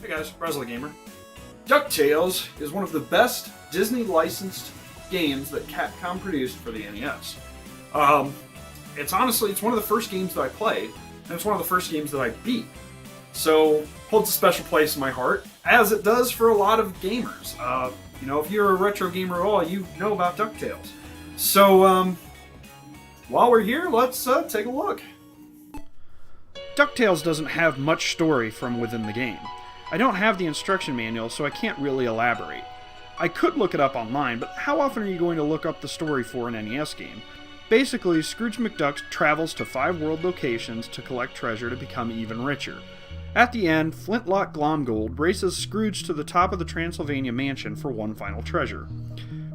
Hey guys, Brazil Gamer. DuckTales is one of the best Disney licensed games that Capcom produced for the NES. It's one of the first games that I played, and it's one of the first games that I beat. So, holds a special place in my heart, as it does for a lot of gamers. If you're a retro gamer at all, you know about DuckTales. So, while we're here, let's take a look. DuckTales doesn't have much story from within the game. I don't have the instruction manual, so I can't really elaborate. I could look it up online, but how often are you going to look up the story for an NES game? Basically, Scrooge McDuck travels to 5 world locations to collect treasure to become even richer. At the end, Flintlock Glomgold races Scrooge to the top of the Transylvania mansion for one final treasure.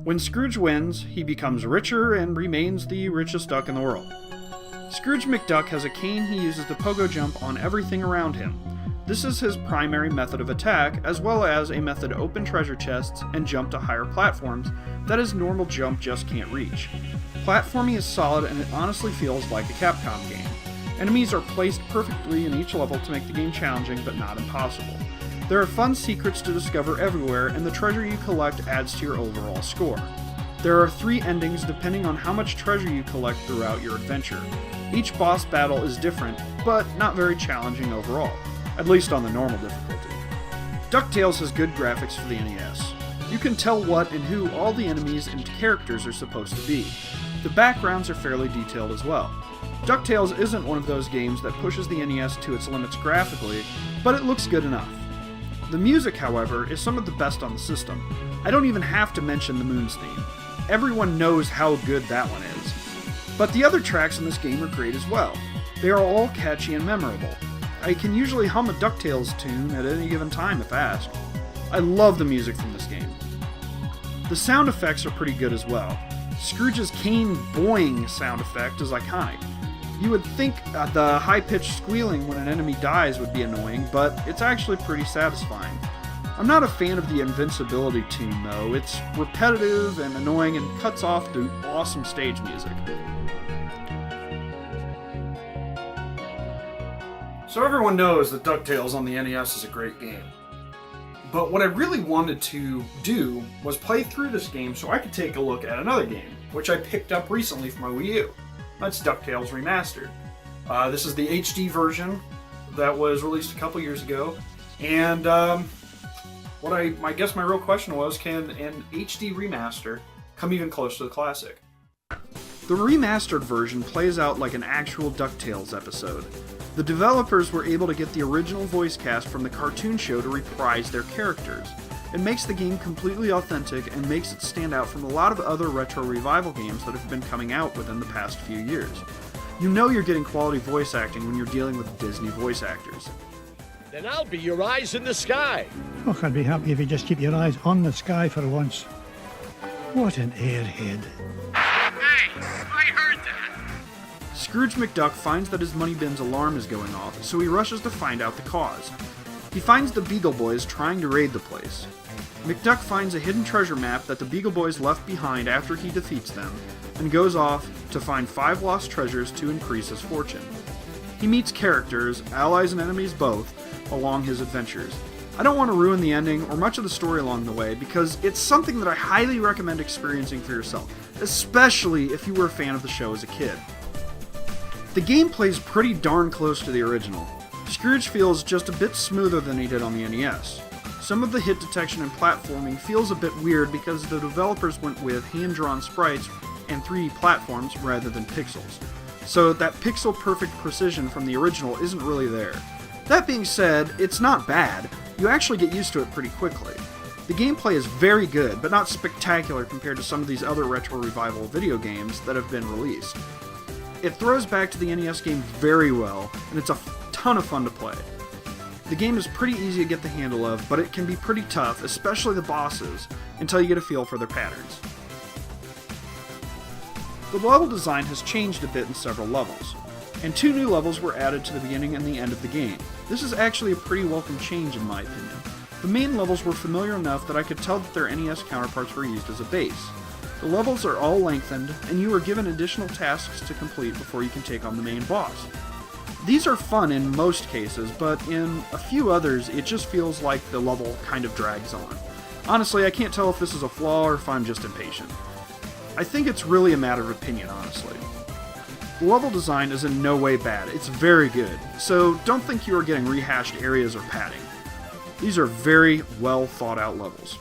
When Scrooge wins, he becomes richer and remains the richest duck in the world. Scrooge McDuck has a cane he uses to pogo jump on everything around him. This is his primary method of attack, as well as a method to open treasure chests and jump to higher platforms that his normal jump just can't reach. Platforming is solid and it honestly feels like a Capcom game. Enemies are placed perfectly in each level to make the game challenging but not impossible. There are fun secrets to discover everywhere, and the treasure you collect adds to your overall score. There are 3 endings depending on how much treasure you collect throughout your adventure. Each boss battle is different, but not very challenging overall, at least on the normal difficulty. DuckTales has good graphics for the NES. You can tell what and who all the enemies and characters are supposed to be. The backgrounds are fairly detailed as well. DuckTales isn't one of those games that pushes the NES to its limits graphically, but it looks good enough. The music, however, is some of the best on the system. I don't even have to mention the Moon's theme. Everyone knows how good that one is. But the other tracks in this game are great as well. They are all catchy and memorable. I can usually hum a DuckTales tune at any given time if asked. I love the music from this game. The sound effects are pretty good as well. Scrooge's cane boing sound effect is iconic. You would think the high-pitched squealing when an enemy dies would be annoying, but it's actually pretty satisfying. I'm not a fan of the invincibility tune though. It's repetitive and annoying and cuts off the awesome stage music. So everyone knows that DuckTales on the NES is a great game. But what I really wanted to do was play through this game so I could take a look at another game, which I picked up recently for my Wii U. That's DuckTales Remastered. This is the HD version that was released a couple years ago. And I guess my real question was, can an HD remaster come even close to the classic? The remastered version plays out like an actual DuckTales episode. The developers were able to get the original voice cast from the cartoon show to reprise their characters. It makes the game completely authentic and makes it stand out from a lot of other retro revival games that have been coming out within the past few years. You know you're getting quality voice acting when you're dealing with Disney voice actors. Then I'll be your eyes in the sky. Oh, I'd be happy if you just keep your eyes on the sky for once. What an airhead. Hey, I heard that. Scrooge McDuck finds that his money bin's alarm is going off, so he rushes to find out the cause. He finds the Beagle Boys trying to raid the place. McDuck finds a hidden treasure map that the Beagle Boys left behind after he defeats them, and goes off to find 5 lost treasures to increase his fortune. He meets characters, allies and enemies both, along his adventures. I don't want to ruin the ending or much of the story along the way because it's something that I highly recommend experiencing for yourself, especially if you were a fan of the show as a kid. The game plays pretty darn close to the original. Scrooge feels just a bit smoother than he did on the NES. Some of the hit detection and platforming feels a bit weird because the developers went with hand-drawn sprites and 3D platforms rather than pixels. So that pixel-perfect precision from the original isn't really there. That being said, it's not bad. You actually get used to it pretty quickly. The gameplay is very good, but not spectacular compared to some of these other retro revival video games that have been released. It throws back to the NES game very well, and it's a ton of fun to play. The game is pretty easy to get the handle of, but it can be pretty tough, especially the bosses, until you get a feel for their patterns. The level design has changed a bit in several levels, and 2 new levels were added to the beginning and the end of the game. This is actually a pretty welcome change in my opinion. The main levels were familiar enough that I could tell that their NES counterparts were used as a base. The levels are all lengthened, and you are given additional tasks to complete before you can take on the main boss. These are fun in most cases, but in a few others, it just feels like the level kind of drags on. Honestly, I can't tell if this is a flaw or if I'm just impatient. I think it's really a matter of opinion, honestly. The level design is in no way bad, it's very good, so don't think you are getting rehashed areas or padding. These are very well thought out levels.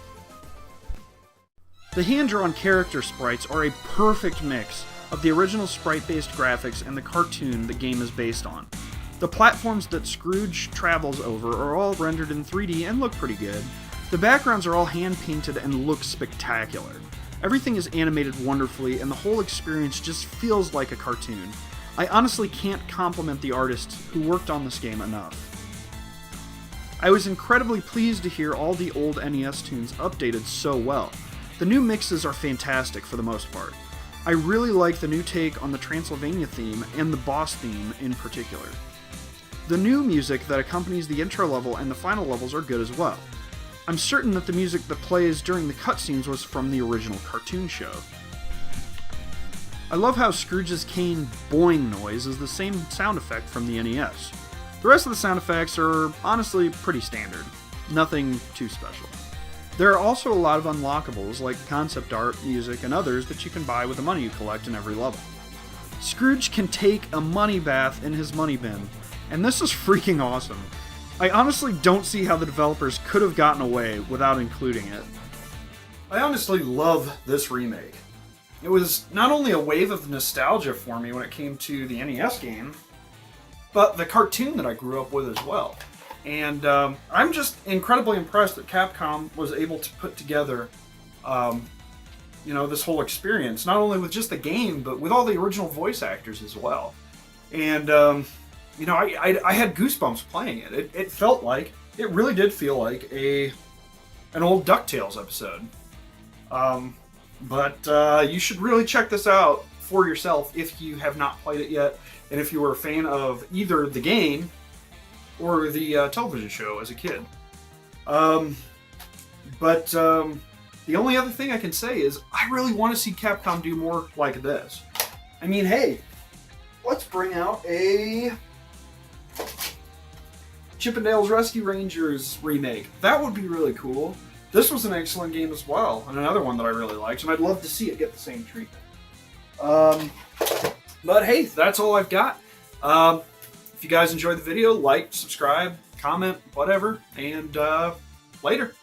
The hand-drawn character sprites are a perfect mix of the original sprite-based graphics and the cartoon the game is based on. The platforms that Scrooge travels over are all rendered in 3D and look pretty good. The backgrounds are all hand-painted and look spectacular. Everything is animated wonderfully, and the whole experience just feels like a cartoon. I honestly can't compliment the artists who worked on this game enough. I was incredibly pleased to hear all the old NES tunes updated so well. The new mixes are fantastic for the most part. I really like the new take on the Transylvania theme and the boss theme in particular. The new music that accompanies the intro level and the final levels are good as well. I'm certain that the music that plays during the cutscenes was from the original cartoon show. I love how Scrooge's cane boing noise is the same sound effect from the NES. The rest of the sound effects are honestly pretty standard. Nothing too special. There are also a lot of unlockables like concept art, music, and others that you can buy with the money you collect in every level. Scrooge can take a money bath in his money bin, and this is freaking awesome. I honestly don't see how the developers could have gotten away without including it. I honestly love this remake. It was not only a wave of nostalgia for me when it came to the NES game, but the cartoon that I grew up with as well. And I'm just incredibly impressed that Capcom was able to put together, this whole experience, not only with just the game, but with all the original voice actors as well. And, I had goosebumps playing it. It really did feel like an old DuckTales episode. But you should really check this out for yourself if you have not played it yet, and if you were a fan of either the game or the television show as a kid. But the only other thing I can say is I really want to see Capcom do more like this. I mean, hey, let's bring out a Chippendales Rescue Rangers remake. That would be really cool. This was an excellent game as well, and another one that I really liked, and I'd love to see it get the same treatment. But hey, that's all I've got. If you guys enjoyed the video, like, subscribe, comment, whatever, and later.